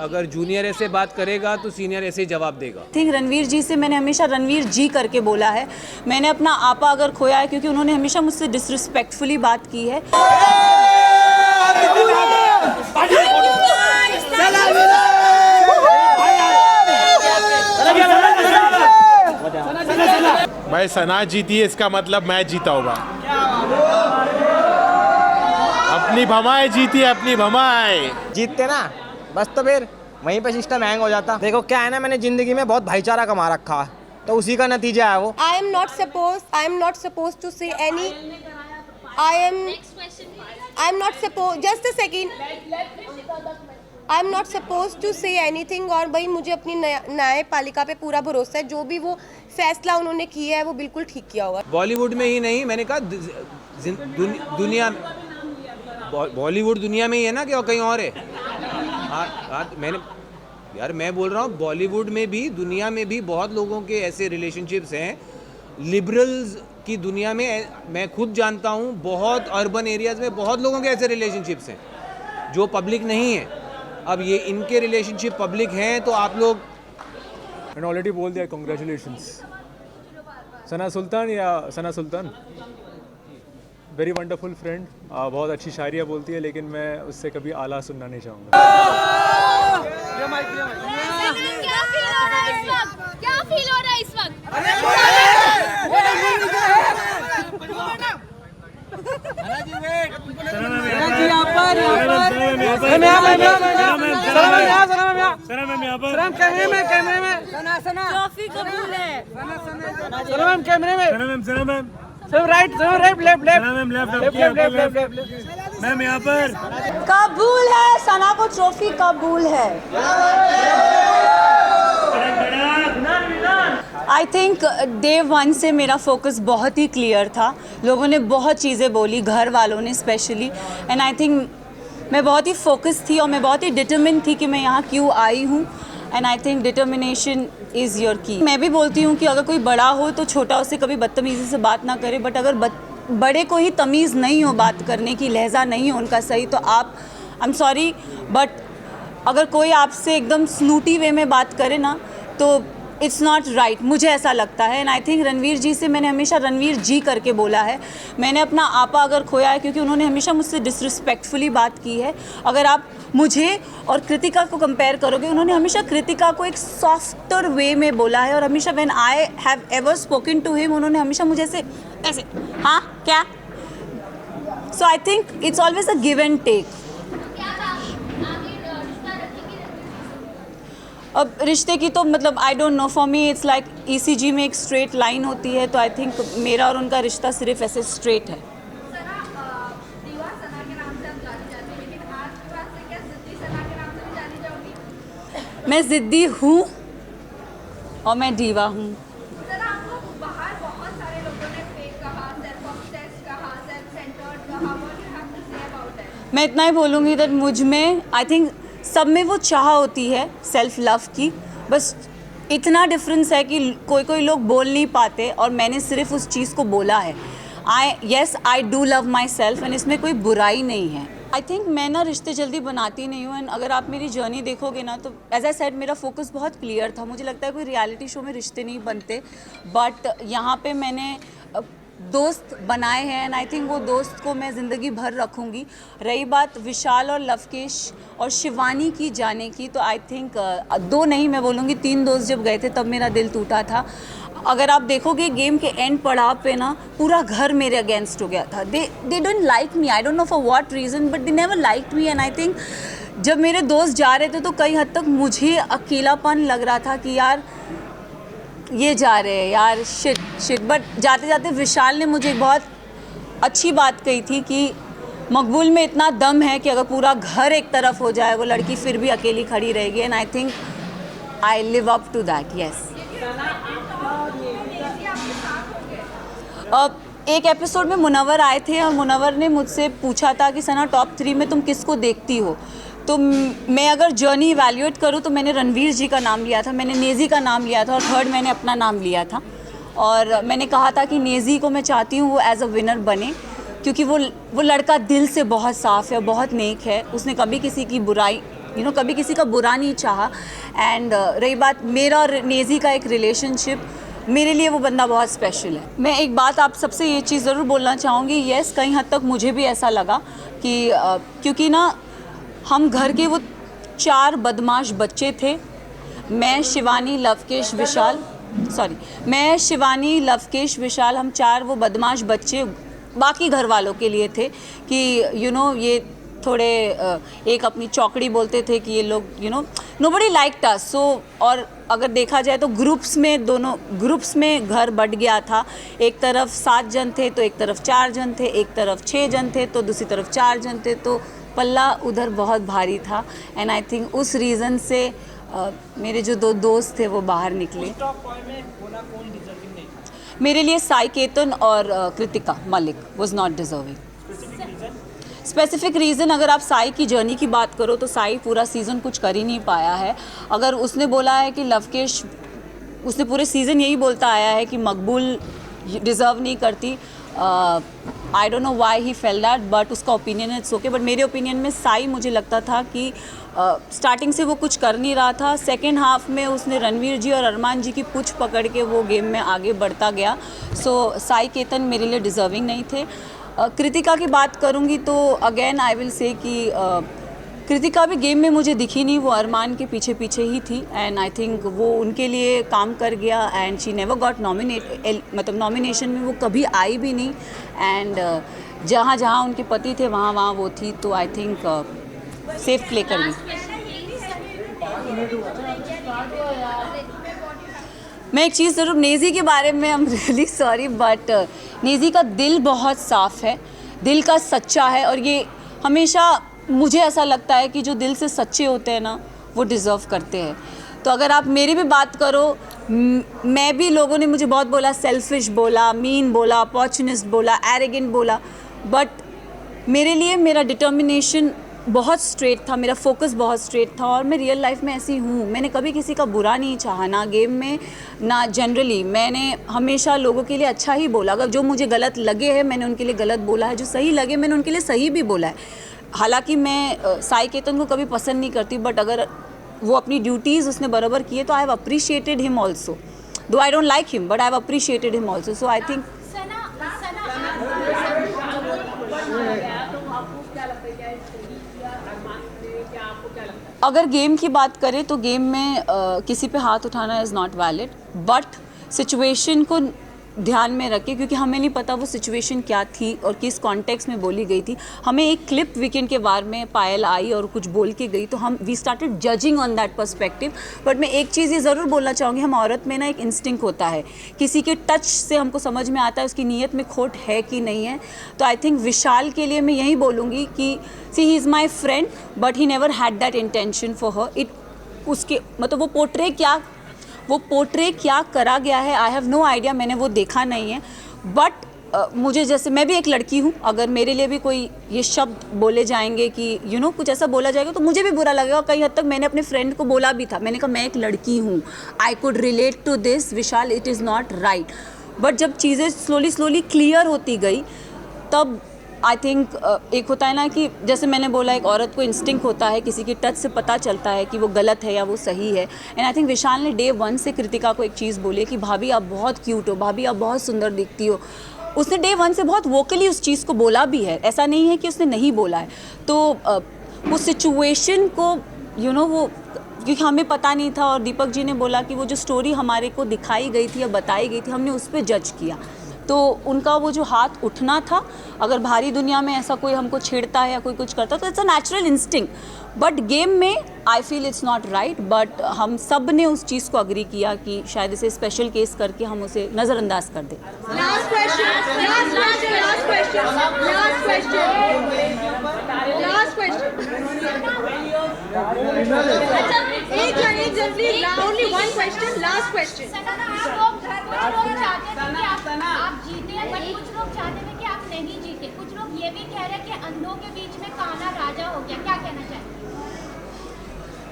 अगर जूनियर ऐसे बात करेगा तो सीनियर ऐसे ही जवाब देगा। थिंक रणवीर जी से मैंने हमेशा रणवीर जी करके बोला है। मैंने अपना आपा अगर खोया है क्योंकि उन्होंने हमेशा मुझसे डिसरिस्पेक्टफुली बात की है। भाई सना जीती है इसका मतलब मैच जीता होगा। अपनी भमाए जीती है, अपनी भमाए जीतते ना बस तो फिर वहीं पे सिस्टम हैंग हो जाता। देखो क्या है ना, मैंने जिंदगी में बहुत भाईचारा कमा रखा है तो उसी का नतीजा है वो। I am not supposed to say any. I'm not supposed. Just a second. I'm not supposed to say anything. और भाई मुझे अपनी न्यायपालिका पे पूरा भरोसा है, जो भी वो फैसला उन्होंने किया है वो बिल्कुल ठीक किया होगा। बॉलीवुड में ही नहीं, मैंने कहा दुनिया, बॉलीवुड दुनिया में ही है ना कि और कहीं और है? मैं बोल रहा हूँ बॉलीवुड में भी दुनिया में भी बहुत लोगों के ऐसे रिलेशनशिप्स हैं। लिबरल्स की दुनिया में मैं खुद जानता हूँ, बहुत अर्बन एरियाज़ में बहुत लोगों के ऐसे रिलेशनशिप्स हैं जो पब्लिक नहीं है। अब ये इनके रिलेशनशिप पब्लिक हैं तो आप लोग। मैंने ऑलरेडी बोल दिया कॉन्ग्रेचुलेशंस। सना सुल्तान या सना सुल्तान वेरी वंडरफुल फ्रेंड, बहुत अच्छी शायरियाँ बोलती है, लेकिन मैं उससे कभी आला सुनना नहीं चाहूँगा। क्या फील हो रहा है इस वक्त? ट्रॉफी कबूल है। मैम यहाँ पर कबूल है, सना को ट्रॉफी कबूल है। आई थिंक डे वन से मेरा फोकस बहुत ही क्लियर था। लोगों ने बहुत चीज़ें बोली, घर वालों ने स्पेशली, एंड आई थिंक मैं बहुत ही फोकस थी और मैं बहुत ही डिटरमिन थी कि मैं यहाँ क्यों आई हूँ। And I think determination is your की। मैं भी बोलती हूँ कि अगर कोई बड़ा हो तो छोटा उससे कभी बदतमीज़ी से बात ना करे, बट अगर बड़े को ही तमीज़ नहीं हो बात करने की, लहजा नहीं हो उनका सही, तो आप आई एम सॉरी बट अगर कोई आपसे एकदम स्नूटी वे में बात करे ना तो इट्स नॉट राइट, मुझे ऐसा लगता है। एंड आई थिंक रणवीर जी से मैंने हमेशा रणवीर जी करके बोला है। मैंने अपना आपा अगर खोया है क्योंकि उन्होंने हमेशा मुझसे डिसरिस्पेक्टफुली बात की है। अगर आप मुझे और कृतिका को कंपेयर करोगे, उन्होंने हमेशा कृतिका को एक सॉफ्टर वे में बोला है और हमेशा when I have ever spoken to him, उन्होंने हमेशा मुझे ऐसे हाँ क्या। So I think it's always a give and take. अब रिश्ते की तो मतलब I don't know, for me it's like ECG में एक स्ट्रेट लाइन होती है, तो आई थिंक मेरा और उनका रिश्ता सिर्फ ऐसे स्ट्रेट है। मैं ज़िद्दी हूँ और मैं दीवा हूँ। मैं इतना ही बोलूँगी दैट मुझ में आई थिंक सब में वो चाह होती है सेल्फ लव की, बस इतना डिफरेंस है कि कोई लोग बोल नहीं पाते और मैंने सिर्फ उस चीज़ को बोला है। I do love my self and इसमें कोई बुराई नहीं है। आई थिंक मैं ना रिश्ते जल्दी बनाती नहीं हूँ, एंड अगर आप मेरी जर्नी देखोगे ना तो एज आई सेड मेरा फोकस बहुत क्लियर था। मुझे लगता है कोई रियलिटी शो में रिश्ते नहीं बनते, बट यहाँ पे मैंने दोस्त बनाए हैं एंड आई थिंक वो दोस्त को मैं ज़िंदगी भर रखूँगी। रही बात विशाल और लवकेश और शिवानी की जाने की, तो आई थिंक 2 नहीं मैं बोलूँगी 3 दोस्त जब गए थे तब मेरा दिल टूटा था। अगर आप देखोगे गेम के एंड पड़ाव पे ना पूरा घर मेरे अगेंस्ट हो गया था। They don't like me, I don't know for what reason, but they never liked me. And I think जब मेरे दोस्त जा रहे थे तो कई हद तक मुझे अकेलापन लग रहा था कि यार ये जा रहे हैं यार, शिट। बट जाते जाते विशाल ने मुझे बहुत अच्छी बात कही थी कि मकबूल में इतना दम है कि अगर पूरा घर एक तरफ हो जाए वो लड़की फिर भी अकेली खड़ी रहेगी। And I think I live up to that. Yes, एक एपिसोड में मुनव्वर आए थे और मुनव्वर ने मुझसे पूछा था कि सना टॉप 3 में तुम किसको देखती हो। तो मैं अगर जर्नी इवैल्यूएट करूँ तो मैंने रणवीर जी का नाम लिया था, मैंने नेज़ी का नाम लिया था और थर्ड मैंने अपना नाम लिया था। और मैंने कहा था कि नेज़ी को मैं चाहती हूँ वो एज अ विनर बने, क्योंकि वो लड़का दिल से बहुत साफ़ है, बहुत नेक है। उसने कभी किसी की बुराई कभी किसी का बुरा नहीं चाहा। एंड रही बात मेरा और नेज़ी का एक रिलेशनशिप, मेरे लिए वो बंदा बहुत स्पेशल है। मैं एक बात आप सबसे ये चीज़ ज़रूर बोलना चाहूँगी, येस कहीं हद तक मुझे भी ऐसा लगा कि क्योंकि ना हम घर के वो 4 बदमाश बच्चे थे, मैं शिवानी लवकेश विशाल, हम 4 वो बदमाश बच्चे बाकी घर वालों के लिए थे कि ये थोड़े एक अपनी चौकड़ी बोलते थे कि ये लोग नोबडी लाइक्ड अस। सो और अगर देखा जाए तो दोनों ग्रुप्स में घर बट गया था। एक तरफ 7 जन थे तो एक तरफ 4 जन थे, एक तरफ 6 जन थे तो दूसरी तरफ 4 जन थे, तो पल्ला उधर बहुत भारी था। एंड आई थिंक उस रीज़न से मेरे जो 2 दोस्त थे वो बाहर निकले। मेरे लिए साई केतन और Kritika Malik was not deserving. Specific reason अगर आप साई की जर्नी की बात करो तो साई पूरा सीज़न कुछ कर ही नहीं पाया है। अगर उसने बोला है कि लवकेश, उसने पूरे सीज़न यही बोलता आया है कि मकबूल डिज़र्व नहीं करती। आई don't know why he fail that, but उसका ओपिनियन है, इट्स ओके। बट मेरे ओपिनियन में साई, मुझे लगता था कि स्टार्टिंग से वो कुछ कर नहीं रहा था। सेकेंड हाफ में उसने रणवीर जी और अरमान जी की पूंछ पकड़ के वो गेम में आगे बढ़ता गया। सो साई केतन मेरे लिए डिज़र्विंग नहीं थे। कृतिका की बात करूँगी तो अगेन आई विल से कि कृतिका भी गेम में मुझे दिखी नहीं, वो अरमान के पीछे पीछे ही थी। एंड आई थिंक वो उनके लिए काम कर गया एंड शी नेवर गॉट मतलब नॉमिनेशन में वो कभी आई भी नहीं। एंड जहाँ जहाँ उनके पति थे वहाँ वहाँ वो थी, तो आई थिंक सेफ प्ले कर गई। मैं एक चीज़ ज़रूर नेज़ी के बारे में, I am really sorry, but Naezy का दिल बहुत साफ़ है, दिल का सच्चा है। और ये हमेशा मुझे ऐसा लगता है कि जो दिल से सच्चे होते हैं ना वो डिज़र्व करते हैं। तो अगर आप मेरी भी बात करो, मैं भी, लोगों ने मुझे बहुत बोला, सेल्फिश बोला, मीन बोला, अपॉर्चुनिस्ट बोला, एरोगेंट बोला, बट मेरे लिए मेरा डिटर्मिनेशन बहुत स्ट्रेट था, मेरा फोकस बहुत स्ट्रेट था। और मैं रियल लाइफ में ऐसी हूँ, मैंने कभी किसी का बुरा नहीं चाहा, ना गेम में ना जनरली। मैंने हमेशा लोगों के लिए अच्छा ही बोला। अगर जो मुझे गलत लगे हैं मैंने उनके लिए गलत बोला है, जो सही लगे मैंने उनके लिए सही भी बोला है। हालांकि मैं साई केतन को कभी पसंद नहीं करती, बट अगर वो अपनी ड्यूटीज़ उसने बराबर किए तो I have appreciated him also, though I don't like him but I have appreciated him also. So I think अगर गेम की बात करें तो गेम में किसी पे हाथ उठाना is not valid, but situation को ध्यान में रखें, क्योंकि हमें नहीं पता वो सिचुएशन क्या थी और किस कॉन्टेक्स्ट में बोली गई थी। हमें एक क्लिप वीकेंड के बारे में पायल आई और कुछ बोल के गई, तो हम we started judging on that perspective. But मैं एक चीज़ ये ज़रूर बोलना चाहूँगी, हम औरत में ना एक इंस्टिंक्ट होता है, किसी के टच से हमको समझ में आता है उसकी नीयत में खोट है कि नहीं है। तो आई थिंक विशाल के लिए मैं यही बोलूँगी कि see he is my friend but he never had that intention for her. It उसके मतलब वो पोर्ट्रे क्या करा गया है, आई हैव नो आइडिया, मैंने वो देखा नहीं है। बट मुझे, जैसे मैं भी एक लड़की हूँ, अगर मेरे लिए भी कोई ये शब्द बोले जाएंगे कि कुछ ऐसा बोला जाएगा तो मुझे भी बुरा लगेगा। कई हद तक मैंने अपने फ्रेंड को बोला भी था, मैंने कहा मैं एक लड़की हूँ, I could relate to this Vishal, it is not right. But जब चीज़ें स्लोली क्लियर होती गई तब आई थिंक एक होता है ना कि जैसे मैंने बोला, एक औरत को इंस्टिंक्ट होता है, किसी की टच से पता चलता है कि वो गलत है या वो सही है। एंड आई थिंक विशाल ने डे 1 से कृतिका को एक चीज़ बोली कि भाभी आप बहुत क्यूट हो, भाभी आप बहुत सुंदर दिखती हो। उसने डे 1 से बहुत वोकली उस चीज़ को बोला भी है, ऐसा नहीं है कि उसने नहीं बोला है। तो वो सिचुएशन को वो, क्योंकि हमें पता नहीं था, और दीपक जी ने बोला कि वो जो स्टोरी हमारे को दिखाई गई थी या बताई गई थी, हमने उस पर जज किया। तो उनका वो जो हाथ उठना था, अगर भारी दुनिया में ऐसा कोई हमको छेड़ता है या कोई कुछ करता है तो it's a natural instinct, but game में I feel it's not right. But हम सब ने उस चीज़ को अग्री किया कि शायद इसे स्पेशल केस करके हम उसे नज़रअंदाज कर दें। आप जीते, बट कुछ लोग चाहते हैं कि आप नहीं जीते। कुछ लोग ये भी कह रहे हैं कि अंधों के बीच में काना राजा हो गया, क्या कहना चाहिए?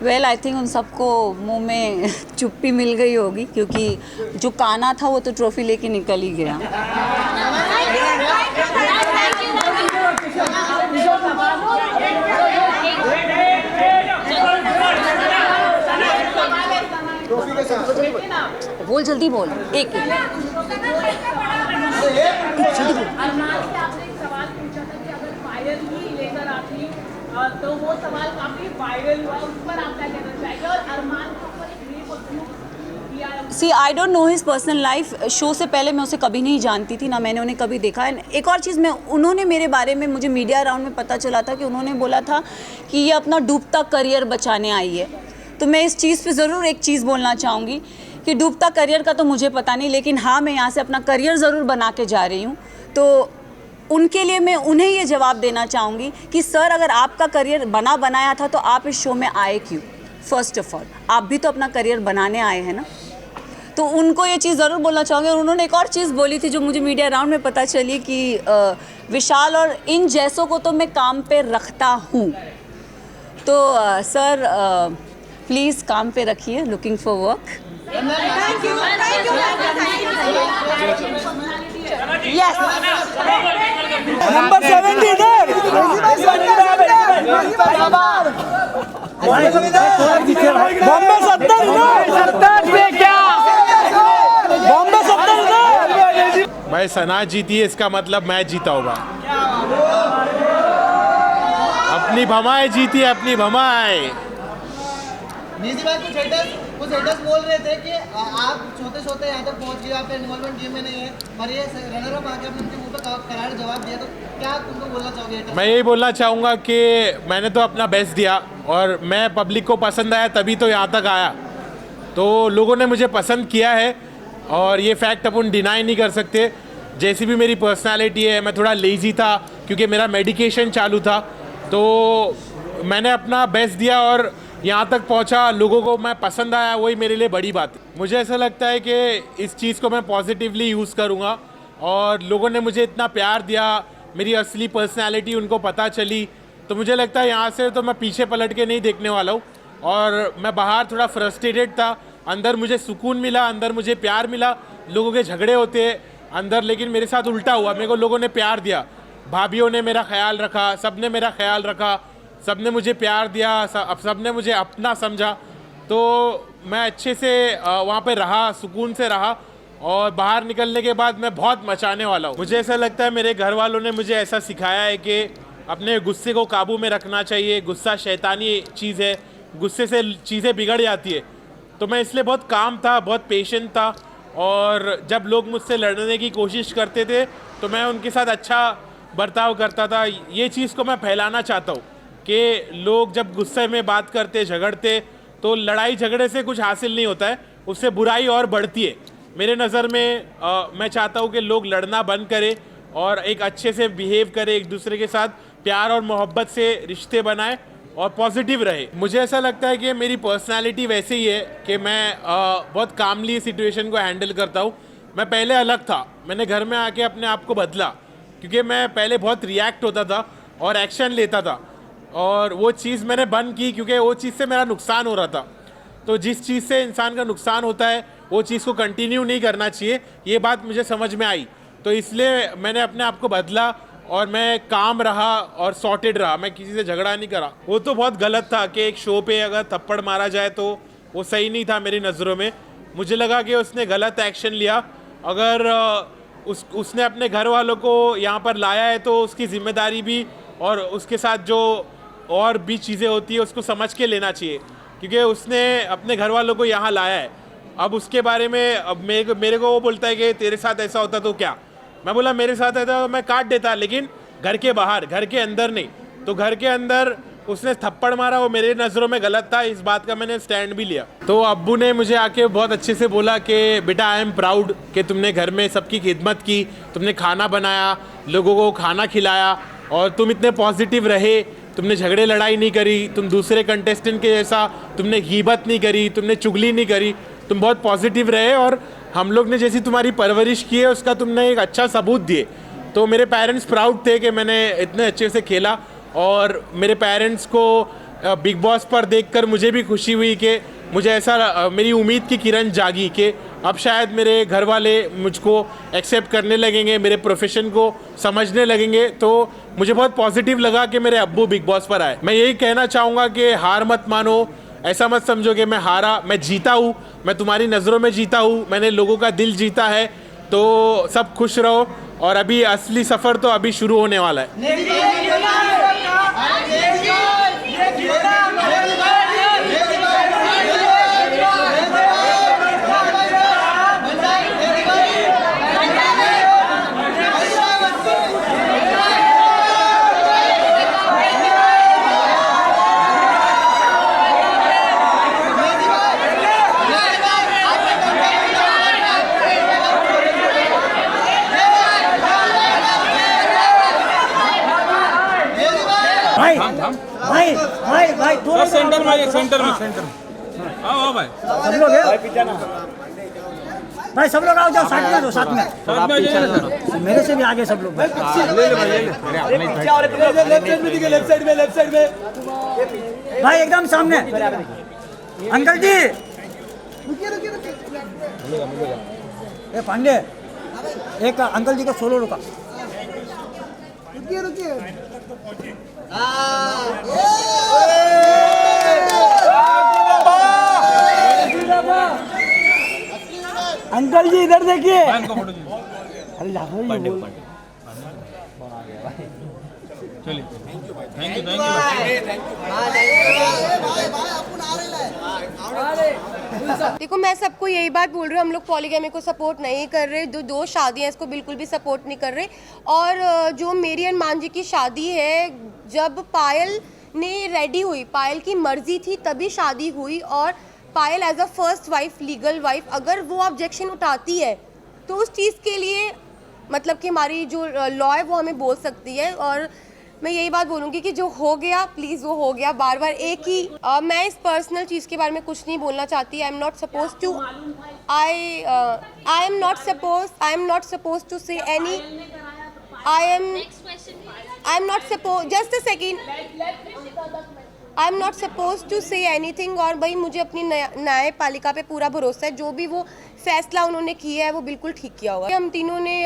वेल आई थिंक उन सबको मुंह में चुप्पी मिल गई होगी, क्योंकि जो काना था वो तो ट्रॉफी लेके निकल ही गया। बोल जल्दी बोल एक अरमान से आपने एक सवाल पूछा था कि अगर वायरल ही लेकर आती तो वो सवाल काफी वायरल हुआ, उस पर आप क्या कहना चाहेंगे? और अरमान के ऊपर एक रेप अब्यूज किया है। See I don't know his personal life. Show से पहले मैं उसे कभी नहीं जानती थी, ना मैंने उन्हें कभी देखा है। एक और चीज़ में उन्होंने मेरे बारे में, मुझे मीडिया राउंड में पता चला था कि उन्होंने बोला था कि ये अपना डूबता करियर बचाने आई है। तो मैं इस चीज़ पे ज़रूर एक चीज़ बोलना चाहूँगी कि डूबता करियर का तो मुझे पता नहीं, लेकिन हाँ मैं यहाँ से अपना करियर ज़रूर बना के जा रही हूँ। तो उनके लिए मैं उन्हें ये जवाब देना चाहूँगी कि सर अगर आपका करियर बनाया था तो आप इस शो में आए क्यों? फर्स्ट ऑफ ऑल आप भी तो अपना करियर बनाने आए हैं ना। तो उनको ये चीज़ ज़रूर बोलना चाहूँगी। और उन्होंने एक और चीज़ बोली थी जो मुझे मीडिया राउंड में पता चली कि विशाल और इन जैसों को तो मैं काम पे रखता हूँ। तो सर प्लीज़ काम पे रखिए, looking for work. Yes number 70 Bombay 70 पे क्या बॉम्बे 70 भाई सना जीती है इसका मतलब मैं जीता होगा। अपनी भमाए जीती है, अपनी भमाए। निजी भाई कुछ हेटर्स बोल रहे थे कि आप सोते यहाँ तक पहुँच गए, आपका इन्वॉल्वमेंट गेम में नहीं है, पर ये रनर अप आके आपने उनके मुंह पे करार जवाब दिया, तो क्या तुमको बोलना चाहोगे haters? मैं यही बोलना चाहूँगा कि मैंने तो अपना बेस्ट दिया और मैं पब्लिक को पसंद आया तभी तो यहाँ तक आया। तो लोगों ने मुझे पसंद किया है और ये फैक्ट अपन डिनाई नहीं कर सकते। जैसी भी मेरी पर्सनालिटी है, मैं थोड़ा लेज़ी था क्योंकि मेरा मेडिकेशन चालू था, तो मैंने अपना बेस्ट दिया और यहाँ तक पहुँचा। लोगों को मैं पसंद आया, वही मेरे लिए बड़ी बात है। मुझे ऐसा लगता है कि इस चीज़ को मैं पॉजिटिवली यूज़ करूँगा और लोगों ने मुझे इतना प्यार दिया, मेरी असली पर्सनालिटी उनको पता चली, तो मुझे लगता है यहाँ से तो मैं पीछे पलट के नहीं देखने वाला हूँ। और मैं बाहर थोड़ा फ्रस्ट्रेटेड था, अंदर मुझे सुकून मिला, अंदर मुझे प्यार मिला। लोगों के झगड़े होते हैं अंदर, लेकिन मेरे साथ उल्टा हुआ, मेरे को लोगों ने प्यार दिया। भाभीयों ने मेरा ख्याल रखा, सब ने मेरा ख्याल रखा, सब ने मुझे प्यार दिया, सब ने मुझे अपना समझा। तो मैं अच्छे से वहाँ पे रहा, सुकून से रहा और बाहर निकलने के बाद मैं बहुत मचाने वाला हूँ। मुझे ऐसा लगता है मेरे घर वालों ने मुझे ऐसा सिखाया है कि अपने गुस्से को काबू में रखना चाहिए। गुस्सा शैतानी चीज़ है, गुस्से से चीज़ें बिगड़ जाती है। तो मैं इसलिए बहुत काम था, बहुत पेशेंट था और जब लोग मुझसे लड़ने की कोशिश करते थे तो मैं उनके साथ अच्छा बर्ताव करता था। ये चीज़ को मैं फैलाना चाहता हूँ कि लोग जब गुस्से में बात करते, झगड़ते, तो लड़ाई झगड़े से कुछ हासिल नहीं होता है, उससे बुराई और बढ़ती है। मेरे नज़र में मैं चाहता हूँ कि लोग लड़ना बंद करें और एक अच्छे से बिहेव करें, एक दूसरे के साथ प्यार और मोहब्बत से रिश्ते बनाएं और पॉजिटिव रहे। मुझे ऐसा लगता है कि मेरी पर्सनालिटी वैसे ही है कि मैं बहुत कामली सिचुएशन को हैंडल करता हूँ। मैं पहले अलग था, मैंने घर में आके अपने आप को बदला क्योंकि मैं पहले बहुत रिएक्ट होता था और एक्शन लेता था और वो चीज़ मैंने बंद की क्योंकि वो चीज़ से मेरा नुकसान हो रहा था। तो जिस चीज़ से इंसान का नुकसान होता है वो चीज़ को कंटिन्यू नहीं करना चाहिए, ये बात मुझे समझ में आई। तो इसलिए मैंने अपने आप को बदला और मैं काम रहा और सॉर्टेड रहा, मैं किसी से झगड़ा नहीं करा। वो तो बहुत गलत था कि एक शो पे अगर थप्पड़ मारा जाए तो वो सही नहीं था मेरी नज़रों में। मुझे लगा कि उसने गलत एक्शन लिया। अगर उसने अपने घर वालों को यहाँ पर लाया है तो उसकी जिम्मेदारी भी और उसके साथ जो और भी चीज़ें होती है उसको समझ के लेना चाहिए क्योंकि उसने अपने घर वालों को यहाँ लाया है। अब उसके बारे में अब मेरे को वो बोलता है कि तेरे साथ ऐसा होता तो क्या। मैं बोला मेरे साथ ऐसा तो मैं काट देता, लेकिन घर के बाहर, घर के अंदर नहीं। तो घर के अंदर उसने थप्पड़ मारा, वो मेरे नज़रों में गलत था, इस बात का मैंने स्टैंड भी लिया। तो अब्बू ने मुझे आके बहुत अच्छे से बोला कि बेटा आई एम प्राउड कि तुमने घर में सबकी खिदमत की, तुमने खाना बनाया, लोगों को खाना खिलाया और तुम इतने पॉजिटिव रहे, तुमने झगड़े लड़ाई नहीं करी, तुम दूसरे कंटेस्टेंट के जैसा तुमने गीबत नहीं करी, तुमने चुगली नहीं करी, तुम बहुत पॉजिटिव रहे और हम लोग ने जैसी तुम्हारी परवरिश की है उसका तुमने एक अच्छा सबूत दिए। तो मेरे पेरेंट्स प्राउड थे कि मैंने इतने अच्छे से खेला और मेरे पेरेंट्स को बिग बॉस पर देखकर मुझे भी खुशी हुई कि मुझे ऐसा मेरी उम्मीद की किरण जागी कि अब शायद मेरे घर वाले मुझको एक्सेप्ट करने लगेंगे, मेरे प्रोफेशन को समझने लगेंगे। तो मुझे बहुत पॉजिटिव लगा कि मेरे अब्बू बिग बॉस पर आए। मैं यही कहना चाहूँगा कि हार मत मानो, ऐसा मत समझो कि मैं हारा, मैं जीता हूँ, मैं तुम्हारी नज़रों में जीता हूँ, मैंने लोगों का दिल जीता है। तो सब खुश रहो और अभी असली सफ़र तो अभी शुरू होने वाला है। भाई भाई भाई भाई थोड़ा सेंटर में सेंटर में आओ भाई सब लोग है भाई, सब लोग आओ, जाओ साथ में, दो साथ में मेरे से भी आगे सब लोग। लेफ्ट साइड में भाई एकदम सामने अंकल जी। ये पांडे एक अंकल जी का सोलो रुका। अंकल जी इधर देखिए। अरे चलिए, थैंक यू देखो मैं सबको यही बात बोल रही हूँ, हम लोग पॉलीगैमी को सपोर्ट नहीं कर रहे, जो दो शादियाँ इसको बिल्कुल भी सपोर्ट नहीं कर रहे। और जो मेरी और मान जी की शादी है, जब पायल ने रेडी हुई, पायल की मर्जी थी तभी शादी हुई, और Payal as a first wife, legal wife, अगर वो ऑब्जेक्शन उठाती है तो उस चीज़ के लिए मतलब कि हमारी जो लॉ है वो हमें बोल सकती है। और मैं यही बात बोलूँगी कि जो हो गया प्लीज़ वो हो गया, बार बार एक ही मैं इस पर्सनल चीज़ के बारे में कुछ नहीं बोलना चाहती। I am not suppose to I am not suppose to say any I am not suppose just a second I am not suppose to say anything. और भाई मुझे अपनी न्यायपालिका पे पूरा भरोसा है, जो भी वो फैसला उन्होंने किया है वो बिल्कुल ठीक किया होगा। हम तीनों ने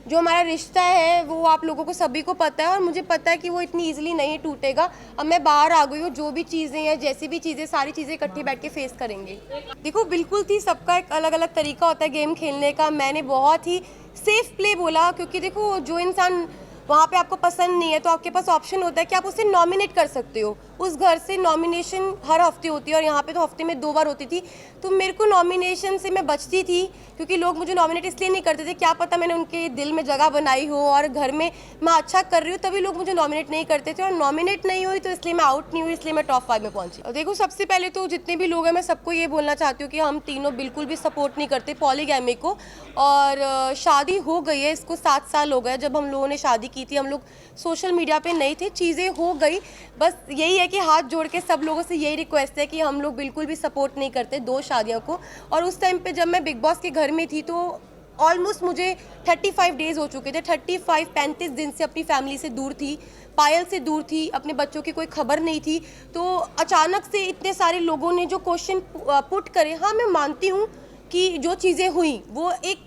जो हमारा रिश्ता है वो आप लोगों को सभी को पता है, और मुझे पता है कि वो इतनी इजीली नहीं टूटेगा। अब मैं बाहर आ गई हूँ, जो भी चीज़ें हैं, जैसी भी चीज़ें, सारी चीज़ें इकट्ठी बैठ के फेस करेंगे। देखो बिल्कुल थी, सबका एक अलग अलग तरीका होता है गेम खेलने का। मैंने बहुत ही सेफ प्ले बोला, क्योंकि देखो जो इंसान वहाँ पे आपको पसंद नहीं है तो आपके पास ऑप्शन होता है कि आप उसे नॉमिनेट कर सकते हो। उस घर से नॉमिनेशन हर हफ्ते होती है, और यहाँ पे तो हफ्ते में 2 बार होती थी। तो मेरे को नॉमिनेशन से मैं बचती थी, क्योंकि लोग मुझे नॉमिनेट इसलिए नहीं करते थे, क्या पता मैंने उनके दिल में जगह बनाई हो और घर में मैं अच्छा कर रही हूँ तभी लोग मुझे नॉमिनेट नहीं करते थे। और नॉमिनेट नहीं हुई तो इसलिए मैं आउट नहीं हुई, इसलिए मैं टॉप 5 में पहुँची। और देखो सबसे पहले तो जितने भी लोग हैं मैं सबको ये बोलना चाहती हूँ कि हम तीनों बिल्कुल भी सपोर्ट नहीं करते पॉलीगैमी को। और शादी हो गई है, इसको 7 साल हो गए जब हम लोगों ने शादी की थी। हम लोग सोशल मीडिया पे नहीं थे, चीज़ें हो गई, बस यही है कि हाथ जोड़ के सब लोगों से यही रिक्वेस्ट है कि हम लोग बिल्कुल भी सपोर्ट नहीं करते 2 शादियों को। और उस टाइम पे जब मैं बिग बॉस के घर में थी तो ऑलमोस्ट मुझे 35 डेज़ हो चुके थे, 35 दिन से अपनी फैमिली से दूर थी, पायल से दूर थी, अपने बच्चों की कोई खबर नहीं थी। तो अचानक से इतने सारे लोगों ने जो क्वेश्चन पुट करे, हाँ मैं मानती हूँ कि जो चीज़ें हुई वो एक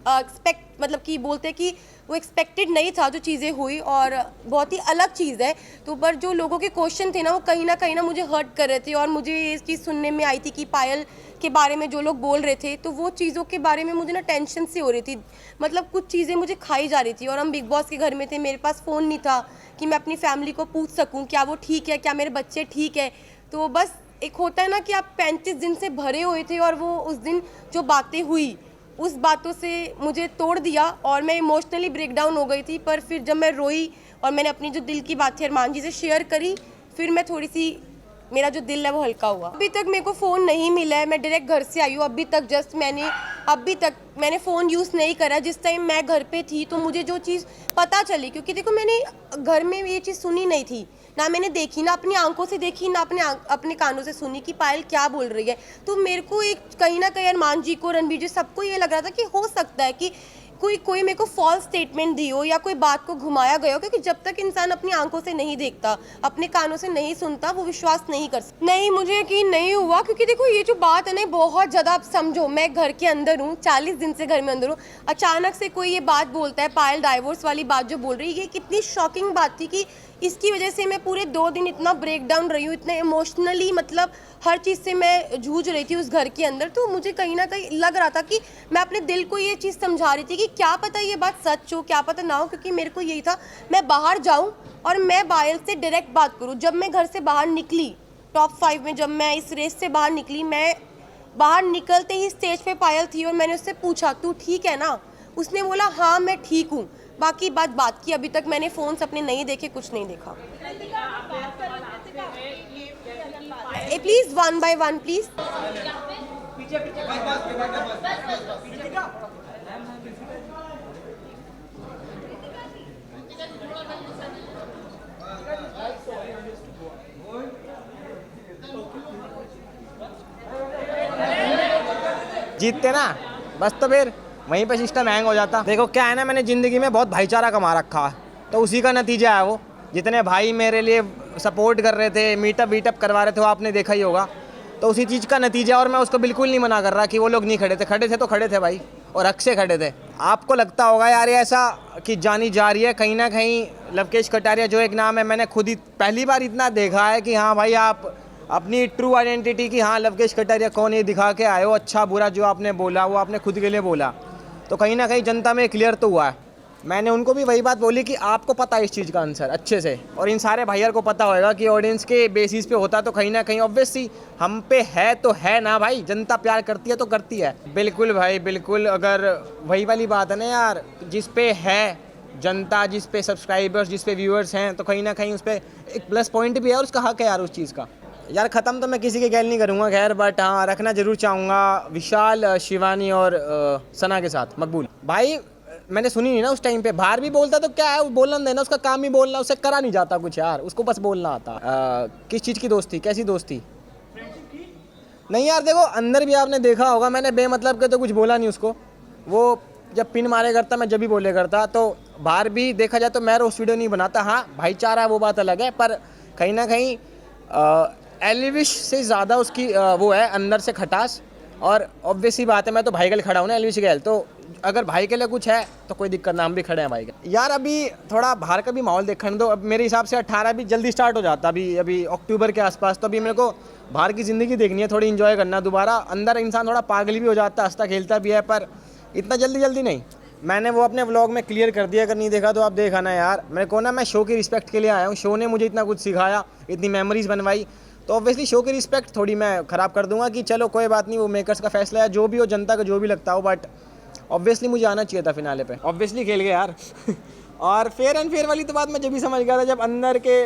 मतलब कि बोलते हैं कि वो एक्सपेक्टेड नहीं था जो चीज़ें हुई, और बहुत ही अलग चीज़ है। तो पर जो लोगों के क्वेश्चन थे ना वो कहीं ना मुझे हर्ट कर रहे थे, और मुझे ये चीज़ सुनने में आई थी कि पायल के बारे में जो लोग बोल रहे थे, तो वो चीज़ों के बारे में मुझे ना टेंशन सी हो रही थी, मतलब कुछ चीज़ें मुझे खाई जा रही थी। और हम बिग बॉस के घर में थे, मेरे पास फ़ोन नहीं था कि मैं अपनी फैमिली को पूछ सकूँ क्या वो ठीक है, क्या मेरे बच्चे ठीक है। तो बस एक होता है ना कि आप 35 दिन से भरे हुए थे, और वो उस दिन जो बातें हुई उस बातों से मुझे तोड़ दिया, और मैं इमोशनली ब्रेकडाउन हो गई थी। पर फिर जब मैं रोई और मैंने अपनी जो दिल की बात थी अरमान जी से शेयर करी, फिर मैं थोड़ी सी, मेरा जो दिल है वो हल्का हुआ। अभी तक मेरे को फ़ोन नहीं मिला है, मैं डायरेक्ट घर से आई हूँ। अभी तक मैंने फ़ोन यूज़ नहीं करा। जिस टाइम मैं घर पे थी तो मुझे जो चीज़ पता चली, क्योंकि देखो मैंने घर में ये चीज़ सुनी नहीं थी, ना मैंने देखी, ना अपनी आंखों से देखी, ना अपने कानों से सुनी कि पायल क्या बोल रही है। तो मेरे को एक कहीं ना कहीं अरमान जी को, रणबीर जी, सबको ये लग रहा था कि हो सकता है कि कोई मेरे को फॉल्स स्टेटमेंट दी हो या कोई बात को घुमाया गया हो, क्योंकि जब तक इंसान अपनी आंखों से नहीं देखता, अपने कानों से नहीं सुनता, वो विश्वास नहीं कर सकता। नहीं, मुझे यकीन नहीं हुआ, क्योंकि देखो ये जो बात है ना बहुत ज़्यादा, आप समझो मैं घर के अंदर हूँ, 40 दिन से घर में अंदर हूँ, अचानक से कोई ये बात बोलता है, पायल डाइवोर्स वाली बात जो बोल रही है, ये कितनी शॉकिंग बात थी कि इसकी वजह से मैं पूरे 2 दिन इतना ब्रेक डाउन रही हूँ, इतने इमोशनली, मतलब हर चीज़ से मैं जूझ रही थी उस घर के अंदर। तो मुझे कहीं ना कहीं लग रहा था कि मैं अपने दिल को ये चीज़ समझा रही थी कि क्या पता ये बात सच हो, क्या पता ना हो, क्योंकि मेरे को यही था मैं बाहर जाऊँ और मैं पायल से डायरेक्ट बात करूँ। जब मैं घर से बाहर निकली, टॉप 5 में जब मैं इस रेस से बाहर निकली, मैं बाहर निकलते ही स्टेज पे पायल थी और मैंने उससे पूछा तू ठीक है ना? उसने बोला हाँ मैं ठीक हूँ। बाकी बात की, अभी तक मैंने फ़ोन्स अपने नहीं देखे, कुछ नहीं देखा। Please 1 by 1 please. जीतते ना बस तो फिर वहीं पे सिस्टम हैंग हो जाता। देखो क्या है ना, मैंने ज़िंदगी में बहुत भाईचारा कमा रखा है, तो उसी का नतीजा है वो। जितने भाई मेरे लिए सपोर्ट कर रहे थे, मीटअप वीटअप करवा रहे थे, वो आपने देखा ही होगा, तो उसी चीज़ का नतीजा। और मैं उसको बिल्कुल नहीं मना कर रहा कि वो लोग नहीं खड़े थे तो खड़े थे भाई, और हक से खड़े थे। आपको लगता होगा यार ये ऐसा कि जानी जा रही है कहीं ना कहीं लवकेश कटारिया जो एक नाम है, मैंने खुद ही पहली बार इतना देखा है कि हाँ भाई आप अपनी ट्रू आइडेंटिटी की, हाँ लवकेश कटारिया कौन, ये दिखा के आए हो। अच्छा बुरा जो आपने बोला वो आपने खुद के लिए बोला, तो कहीं ना कहीं जनता में क्लियर तो हुआ है। मैंने उनको भी वही बात बोली कि आपको पता है इस चीज़ का आंसर अच्छे से, और इन सारे भाइयों को पता होगा कि ऑडियंस के बेसिस पे होता तो कहीं ना कहीं ऑब्वियसली हम पे है तो है ना भाई, जनता प्यार करती है तो करती है। बिल्कुल भाई बिल्कुल, अगर वही वाली बात है ना यार, जिस पे है जनता, जिस पे सब्सक्राइबर्स, जिस पे व्यूअर्स हैं, तो कहीं ना कहीं उस पर एक प्लस पॉइंट भी है और उसका हक है यार उस चीज़ का। यार ख़त्म तो मैं किसी के गैल नहीं करूँगा खैर, बट हाँ रखना ज़रूर चाहूँगा विशाल, शिवानी और सना के साथ मकबूल। भाई मैंने सुनी नहीं ना उस टाइम पे, बाहर भी बोलता तो क्या है, वो बोलना देना, उसका काम ही बोलना, उससे करा नहीं जाता कुछ यार, उसको बस बोलना आता। किस चीज़ की दोस्ती, कैसी दोस्ती? नहीं यार देखो, अंदर भी आपने देखा होगा मैंने बेमतलब के तो कुछ बोला नहीं उसको। वो जब पिन मारे करता मैं जब भी बोले करता, तो बाहर भी देखा जाए तो मैं रोस्ट वीडियो नहीं बनाता। हाँ भाईचारा वो बात अलग है, पर कहीं ना कहीं एलविश से ज़्यादा उसकी वो है अंदर से खटास। और ऑब्वियसली बात है, मैं तो भाई के लिए खड़ा हूँ ना एलविश गैल, तो अगर भाई के लिए कुछ है तो कोई दिक्कत ना, हम भी खड़े हैं भाई के। यार अभी थोड़ा बाहर का भी माहौल देखने दो। अब मेरे हिसाब से 18 भी जल्दी स्टार्ट हो जाता, अभी अक्टूबर के आसपास। तो अभी मेरे को बाहर की ज़िंदगी देखनी है, थोड़ी इन्जॉय करना दोबारा। अंदर इंसान थोड़ा पागल भी हो जाता, हंसता खेलता भी है, पर इतना जल्दी नहीं। मैंने वो अपने व्लॉग में क्लियर कर दिया, अगर नहीं देखा तो आप देखा ना यार। मेरे को ना, मैं शो की रिस्पेक्ट के लिए आया हूँ, शो ने मुझे इतना कुछ सिखाया, इतनी मेमोरीज बनवाई, तो ऑब्वियसली शो की रिस्पेक्ट थोड़ी मैं ख़राब कर दूंगा कि चलो कोई बात नहीं, वो मेकर्स का फैसला है, जो भी हो, जनता का जो भी लगता हो, बट ऑब्वियसली मुझे आना चाहिए था फिनाले पे। ऑब्वियसली खेल गए यार और फेयर एंड फेयर वाली तो बात मैं जब भी समझ गया था, जब अंदर के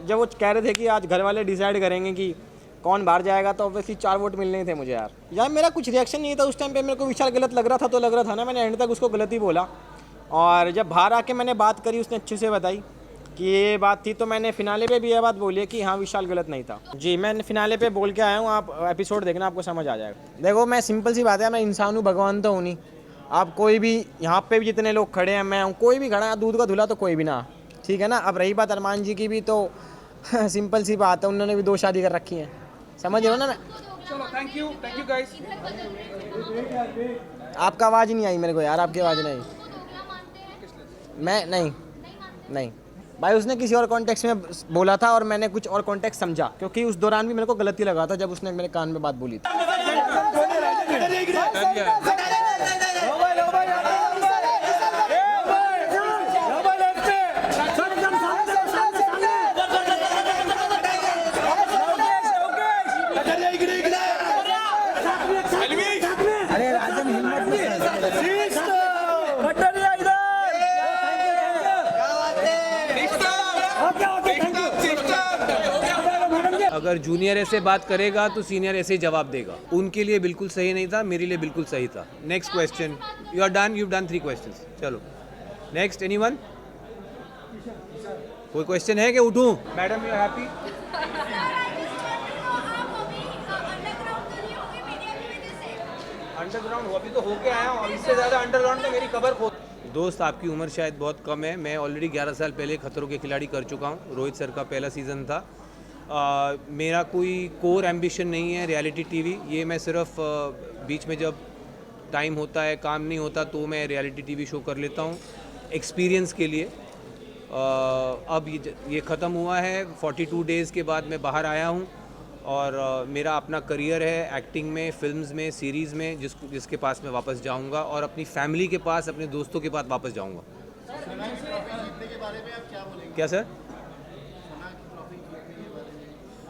जब वो कह रहे थे कि आज घर वाले डिसाइड करेंगे कि कौन बाहर जाएगा, तो ऑब्वियसली 4 वोट मिलने ही थे मुझे यार। मेरा कुछ रिएक्शन नहीं था उस टाइम पे, मेरे को विशाल गलत लग रहा था तो लग रहा था ना, मैंने एंड तक उसको गलत ही बोला। और जब बाहर आके मैंने बात करी, उसने अच्छे से बताई कि ये बात थी, तो मैंने फिनाले पे भी ये बात बोली है कि हाँ विशाल गलत नहीं था। जी मैं फिनाले पे बोल के आया हूँ, आप एपिसोड देखना, आपको समझ आ जाएगा। देखो मैं सिंपल सी बात है, मैं इंसान हूँ, भगवान तो हूँ नहीं। आप कोई भी यहाँ पे भी जितने लोग खड़े हैं, मैं हूँ, कोई भी खड़ा है, दूध का धुला तो कोई भी ना, ठीक है ना। अब रही बात अरमान जी की भी, तो सिंपल सी बात है, उन्होंने भी 2 शादी कर रखी हैं, समझ रहे हो ना। मैं चलो थैंक यू गाइस। आपका आवाज़ ही नहीं आई मेरे को यार, आपकी आवाज़ नहीं। मैं नहीं भाई, उसने किसी और कॉन्टेक्स्ट में बोला था और मैंने कुछ और कॉन्टेक्स्ट समझा, क्योंकि उस दौरान भी मेरे को गलत ही लगा था जब उसने मेरे कान में बात बोली थी। अगर जूनियर ऐसे बात करेगा तो सीनियर ऐसे ही जवाब देगा। उनके लिए बिल्कुल सही नहीं था, मेरे लिए बिल्कुल सही था। Next question. You are done, you done 3 questions. चलो नेक्स्ट। एनीवन? कोई क्वेश्चन है कि उठूं? Madam you happy? अंडरग्राउंड हो, अभी तो होके आया हूँ, इससे ज़्यादा अंडरग्राउंड तो मेरी कबर खो। दोस्त आपकी उम्र शायद बहुत कम है, मैं ऑलरेडी 11 साल पहले खतरों के खिलाड़ी कर चुका हूँ। रोहित सर का पहला सीज़न था। मेरा कोई कोर एम्बिशन नहीं है रियलिटी टीवी। ये मैं सिर्फ बीच में जब टाइम होता है, काम नहीं होता, तो मैं रियलिटी टीवी शो कर लेता हूँ एक्सपीरियंस के लिए। अब ये ख़त्म हुआ है। 42 डेज़ के बाद मैं बाहर आया हूँ और मेरा अपना करियर है एक्टिंग में, फिल्म्स में, सीरीज़ में, जिसके पास मैं वापस जाऊँगा और अपनी फैमिली के पास, अपने दोस्तों के पास वापस जाऊँगा। क्या सर?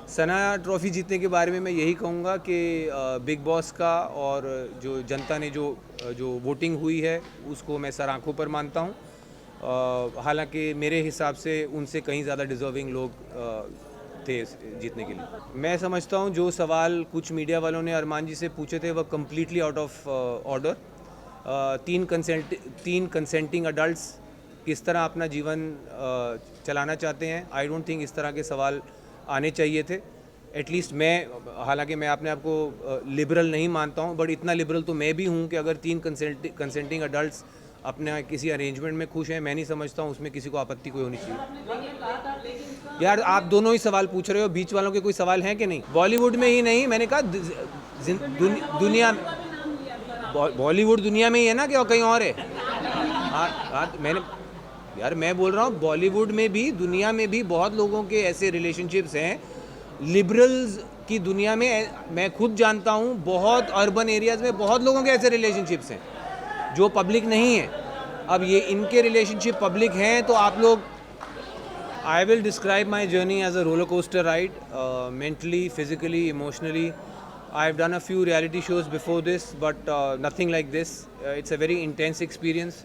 सना ट्रॉफ़ी जीतने के बारे में मैं यही कहूँगा कि बिग बॉस का और जो जनता ने जो वोटिंग हुई है उसको मैं सर आंखों पर मानता हूँ। हालांकि मेरे हिसाब से उनसे कहीं ज़्यादा डिज़र्विंग लोग थे जीतने के लिए। मैं समझता हूँ जो सवाल कुछ मीडिया वालों ने अरमान जी से पूछे थे वह कम्प्लीटली आउट ऑफ ऑर्डर। तीन कंसेंटिंग अडल्ट्स किस तरह अपना जीवन चलाना चाहते हैं, आई डोंट थिंक इस तरह के सवाल आने चाहिए थे। एटलीस्ट मैं, हालांकि मैं अपने आप को लिबरल नहीं मानता हूँ, बट इतना लिबरल तो मैं भी हूँ कि अगर 3 कंसेंटिंग अडल्ट्स अपने किसी अरेंजमेंट में खुश हैं, मैं नहीं समझता हूँ उसमें किसी को आपत्ति कोई होनी चाहिए। यार आप दोनों ही सवाल पूछ रहे हो, बीच वालों के कोई सवाल हैं कि नहीं? बॉलीवुड में ही नहीं, मैंने कहा दुनिया, बॉलीवुड दुनिया में ही है ना कि और कहीं और है? हाँ यार मैं बोल रहा हूँ बॉलीवुड में भी, दुनिया में भी बहुत लोगों के ऐसे रिलेशनशिप्स हैं। लिबरल्स की दुनिया में मैं खुद जानता हूँ, बहुत अर्बन एरियाज़ में बहुत लोगों के ऐसे रिलेशनशिप्स हैं जो पब्लिक नहीं है। अब ये इनके रिलेशनशिप पब्लिक हैं तो आप लोग, I will describe my journey as a roller coaster ride, mentally, physically, emotionally. I have done a few reality shows before this but nothing like this. It's a very intense experience.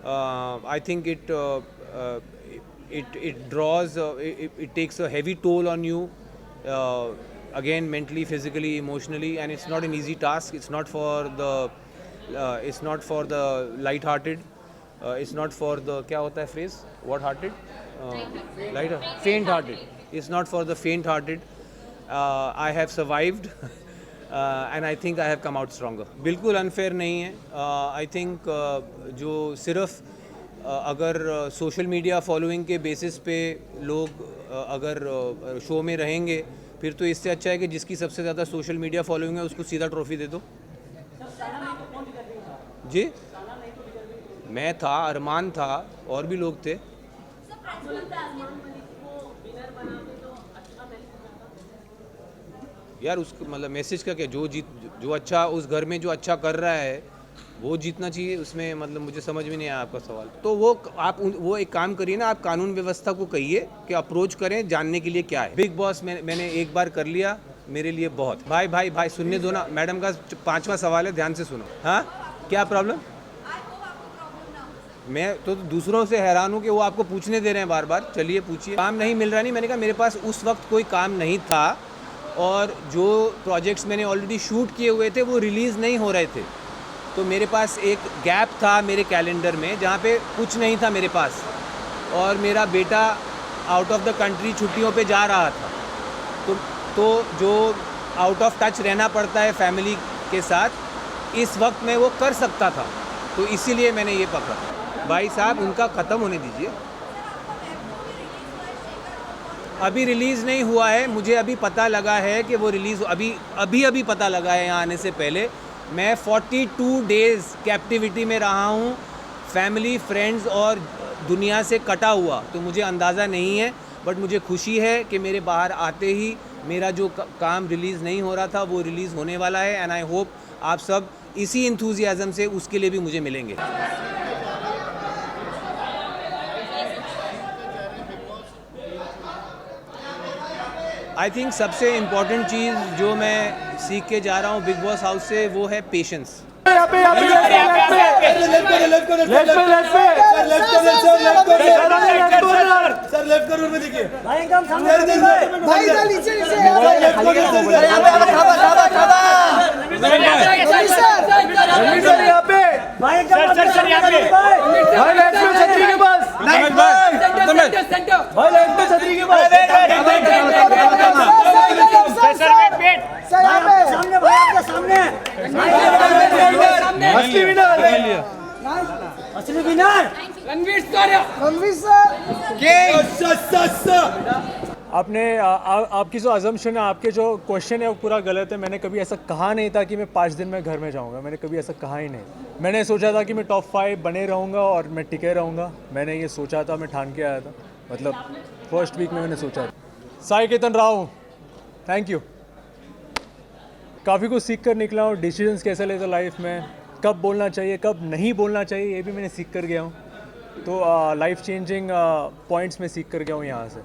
I think it draws, it takes a heavy toll on you, again mentally, physically, emotionally, and it's not an easy task. It's not for the light-hearted. It's not for the, क्या होता है phrase? What-hearted? Faint-hearted. It's not for the faint-hearted. I have survived. And I think I have come out stronger. बिल्कुल unfair नहीं है. I think जो सिर्फ अगर social media following के बेसिस पे लोग अगर शो में रहेंगे, फिर तो इससे अच्छा है कि जिसकी सबसे ज़्यादा सोशल मीडिया फॉलोइंग है उसको सीधा ट्रॉफी दे दो. जी मैं था, अरमान था, और भी लोग थे. यार उसको मतलब मैसेज का क्या, जो अच्छा उस घर में जो अच्छा कर रहा है वो जीतना चाहिए. उसमें मतलब मुझे समझ में नहीं आया आपका सवाल. तो वो एक काम करिए ना, आप कानून व्यवस्था को कहिए कि अप्रोच करें जानने के लिए क्या है. बिग बॉस मैंने एक बार कर लिया, मेरे लिए बहुत. भाई सुनने दो ना. मैडम का 5वां सवाल है, ध्यान से सुनो. हाँ क्या प्रॉब्लम? मैं तो दूसरों से हैरान हूँ कि वो आपको पूछने दे रहे हैं बार बार. चलिए पूछिए. काम नहीं मिल रहा नहीं, मैंने कहा मेरे पास उस वक्त कोई काम नहीं था और जो प्रोजेक्ट्स मैंने ऑलरेडी शूट किए हुए थे वो रिलीज़ नहीं हो रहे थे. तो मेरे पास एक गैप था मेरे कैलेंडर में जहाँ पे कुछ नहीं था मेरे पास, और मेरा बेटा आउट ऑफ द कंट्री छुट्टियों पे जा रहा था. तो जो आउट ऑफ टच रहना पड़ता है फैमिली के साथ, इस वक्त मैं वो कर सकता था, तो इसीलिए मैंने ये पकड़ा. भाई साहब उनका ख़त्म होने दीजिए. अभी रिलीज़ नहीं हुआ है. मुझे अभी पता लगा है कि वो रिलीज़ अभी पता लगा है यहाँ आने से पहले. मैं 42 डेज़ कैप्टिविटी में रहा हूँ, फैमिली, फ्रेंड्स और दुनिया से कटा हुआ. तो मुझे अंदाज़ा नहीं है, बट मुझे खुशी है कि मेरे बाहर आते ही मेरा जो काम रिलीज़ नहीं हो रहा था वो रिलीज़ होने वाला है. एंड आई होप आप सब इसी इंथुजियाज़म से उसके लिए भी मुझे मिलेंगे. आई थिंक सबसे इम्पॉर्टेंट चीज़ जो मैं सीख के जा रहा हूँ बिग बॉस हाउस से वो है पेशेंस. असली विनर रणवीर सर. आपने आपकी जो अजम्पशन है, आपके जो क्वेश्चन है वो पूरा गलत है। मैंने कभी ऐसा कहा नहीं था कि मैं 5 दिन में घर में जाऊंगा, मैंने कभी ऐसा कहा ही नहीं। मैंने सोचा था कि मैं टॉप 5 बने रहूंगा और मैं टिके रहूंगा। मैंने ये सोचा था, मैं ठान के आया था, मतलब फर्स्ट वीक में मैंने सोचा था। Sai Ketan Rao, thank you. काफ़ी कुछ सीख कर निकला हूँ, डिसीजंस कैसे लेते लाइफ में, कब बोलना चाहिए कब नहीं बोलना चाहिए, ये भी मैंने सीख कर गया हूँ। तो लाइफ चेंजिंग पॉइंट्स में सीख कर गया हूँ यहाँ से,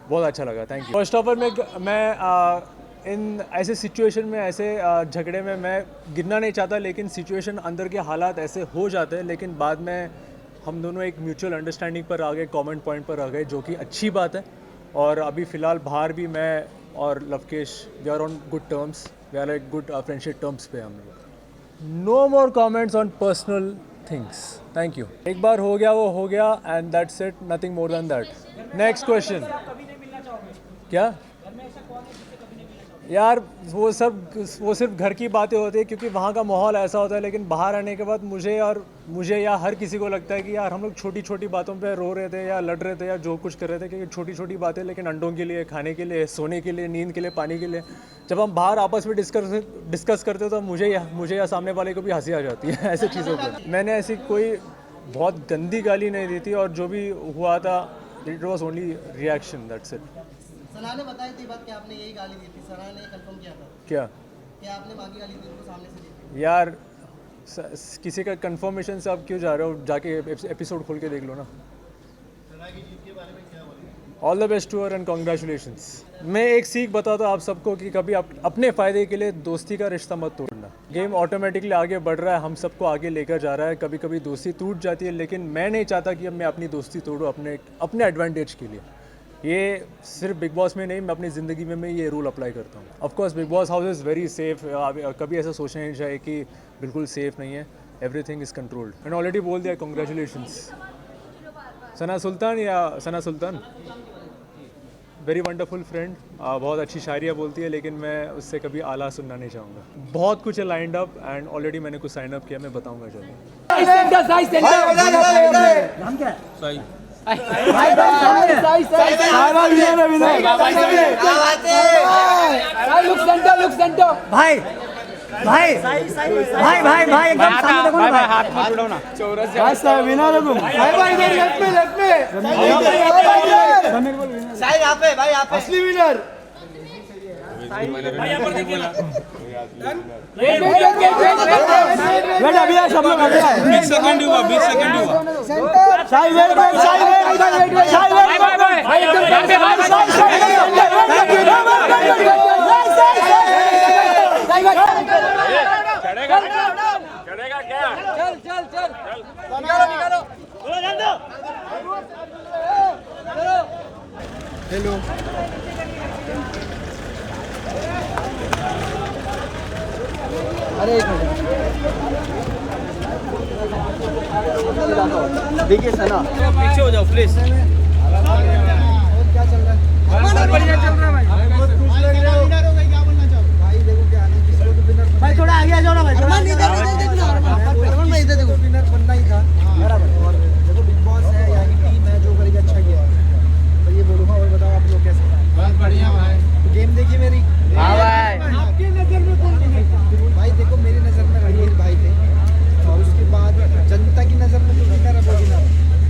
बहुत अच्छा लगा, thank you. First of all मैं इन ऐसे सिचुएशन में, ऐसे झगड़े में मैं गिरना नहीं चाहता, लेकिन सिचुएशन अंदर के हालात ऐसे हो जाते हैं। लेकिन बाद में हम दोनों एक म्यूचुअल अंडरस्टैंडिंग पर आ गए, कॉमन पॉइंट पर आ गए, जो कि अच्छी बात है। और अभी फ़िलहाल बाहर भी मैं और Lovekesh we are on good terms, we are like good friendship terms पे हम लोग। No more comments on personal things, thank you. एक बार हो गया वो हो गया, and that's it, nothing more than that. Next question. क्या यार, वो सिर्फ घर की बातें होती है, क्योंकि वहाँ का माहौल ऐसा होता है। लेकिन बाहर आने के बाद मुझे या हर किसी को लगता है कि यार हम लोग छोटी छोटी बातों पे रो रहे थे या लड़ रहे थे या जो कुछ कर रहे थे, क्योंकि छोटी छोटी बातें, लेकिन अंडों के लिए, खाने के लिए, सोने के लिए, नींद के लिए, पानी के लिए, जब हम बाहर आपस में डिस्कस करते तो मुझे या सामने वाले को भी हंसी आ जाती है ऐसे चीज़ों पर। मैंने ऐसी कोई बहुत गंदी गाली नहीं दी थी, और जो भी हुआ था it was only reaction, that's it. Sana ने बताई थी बात कि आपने यही गाली दी थी, सना ने कंफर्म किया था क्या कि आपने बाकी गाली दी उनको सामने से दी थी। यार, किसी का कंफर्मेशन से आप क्यों जा रहे हो? जाके एपिसोड खोल के देख लो ना। All the best to her and congratulations. मैं एक सीख बताता हूँ आप सबको कि कभी आप अपने फ़ायदे के लिए दोस्ती का रिश्ता मत तोड़ना। गेम ऑटोमेटिकली आगे बढ़ रहा है, हम सबको आगे लेकर जा रहा है। कभी कभी दोस्ती टूट जाती है, लेकिन मैं नहीं चाहता कि अब मैं अपनी दोस्ती तोड़ूँ अपने एडवांटेज के लिए। ये सिर्फ बिग बॉस में नहीं, मैं अपनी ज़िंदगी में मैं ये रूल अप्लाई करता हूँ। Of course big boss house is very safe, कभी ऐसा सोचना नहीं चाहिए कि बिल्कुल सेफ़ नहीं है। Everything is controlled. मैंने ऑलरेडी बोल दिया, कॉन्ग्रेचुलेशंस। सना सुल्तान वेरी वंडरफुल फ्रेंड, बहुत अच्छी शायरियाँ बोलती है, लेकिन मैं उससे कभी आला सुनना नहीं चाहूँगा। बहुत कुछ है लाइंड अप, एंड ऑलरेडी मैंने कुछ साइन अप किया, मैं बताऊँगा जल्दी। भाई एकदम सामने देखो ना, भाई हाथ मत उड़ाओ ना। भाई साहब विनर है तुम। भाई इधर लेफ्ट में साई यहाँ पे, भाई यहाँ पे असली विनर। वेट अभी है, सब लोग अभी है। 20 सेकंड हुआ। साई वेट भाई चढ़ेगा क्या? चल निकालो। हेलो, अरे एक मिनट देखिए सना, पीछे हो जाओ प्लीज। क्या चल रहा है? बढ़िया चल रहा है भाई। क्या बोलना चाहो भाई? देखो क्या है, किसी को तो विनर, भाई थोड़ा आगे आ जाओ ना भाई। अरमान भाई इधर देखो, विनर बनना ही था बराबर। और देखो बिग बॉस है, यहाँ की टीम है, जो करेगी अच्छा किया है। और ये बोलूँगा, और बताओ आप लोग कैसे? बहुत बढ़िया भाई। तो गेम देखिए मेरी। हाँ भाई। आपकी नजर में कौन भाई देखो, मेरी नज़र में रणवीर भाई थे, और उसके बाद जनता की नज़र में जो विनर है वो विनर है।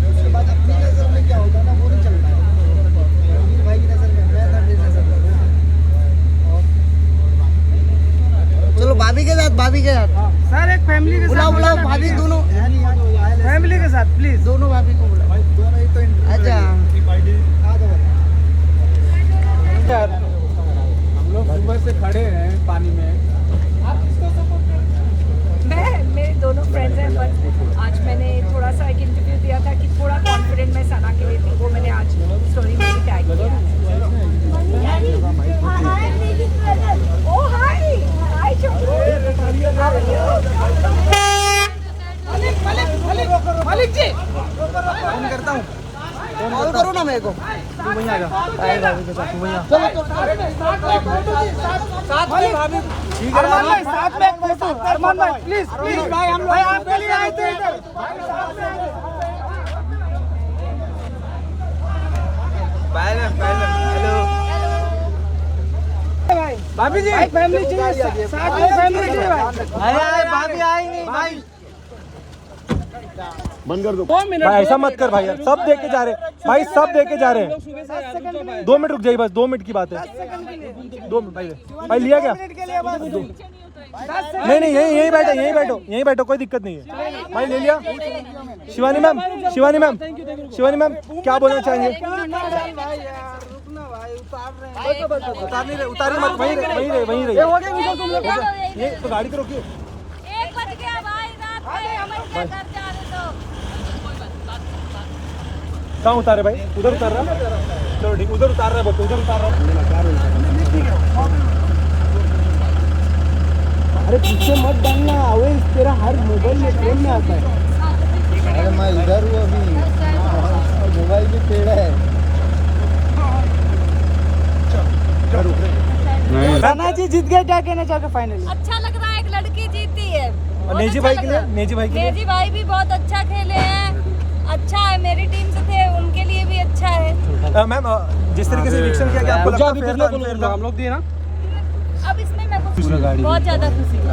उसके बाद अपनी नज़र में क्या होता है ना, वो नहीं चलता है। रणवीर भाई की नज़र में मैं था, मेरी नज़र में। चलो भाभी के साथ सर एक फैमिली के बुलाओ भाभी दोनों, फैमिली के साथ प्लीज। दोनों भाभी को बुलाओ। दोनों ही तो अच्छा यार, हम लोग सुबह से खड़े हैं पानी में। आप किसको सपोर्ट करते हैं? मेरे दोनों फ्रेंड्स हैं, पर आज मैंने थोड़ा सा एक इंटरव्यू दिया था कि थोड़ा कॉन्फिडेंट मैं सना के लिए थी, वो मैंने आज स्टोरी में भी टैग किया। ओह हाय मालिक जी, फोन करता हूँ, कॉल करो ना मेरे को। तू वहीं आ जा, भाई के साथ तू वहीं आ। साथ में भाभी। अरमान भाई साथ में एक फोटो। अरमान भाई प्लीज भाई, हम लोग आपके लिए आए थे इधर। हेलो भाभी जी फैमिली चाहिए, साथ में फैमिली चाहिए भाई। अरे भाभी आई नहीं भाई। बंद कर दो। भाई ऐसा मत कर भाई यार, सब देख के जा रहे हैं भाई, सब देख के जा रहे हैं। 2 मिनट रुक जाइए बस, 2 मिनट की बात है। 2 मिनट भाई लिया क्या? नहीं नहीं यहीं बैठो, यहीं बैठो, कोई दिक्कत नहीं है भाई, ले लिया। शिवानी मैम, शिवानी मैम क्या बोलना चाहेंगे? उतारिए मत, वहीं रहिए। ये तो गाड़ी तो रोकिए। 1 बज गया भाई, रात में हम क्या घर जा रहे तो। कहाँ उतारे भाई? उधर उतार रहा? चलो ठीक, उधर उतार रहा है, उधर उतार रहा। अरे पीछे मत डालना, अवे तेरा हर मोबाइल में फ्रेम में आता है। अरे मैं इधर हूँ अभी, मोबाइल भी टेढ़ा है। राना जी जीत गए, क्या कहना चाहोगे फाइनली? अच्छा लग रहा है, एक लड़की जीती है। और नेजी भाई के लिए? नेजी भाई भी बहुत अच्छा खेले हैं, अच्छा है, मेरी टीम से थे, उनके लिए भी अच्छा है। मैम जिस तरीके से रिएक्शन किया गया, आपको लगता है फेयर था? हम लोग दिए ना। अब इसमें मैं कुछ बहुत ज्यादा खुशी हूँ।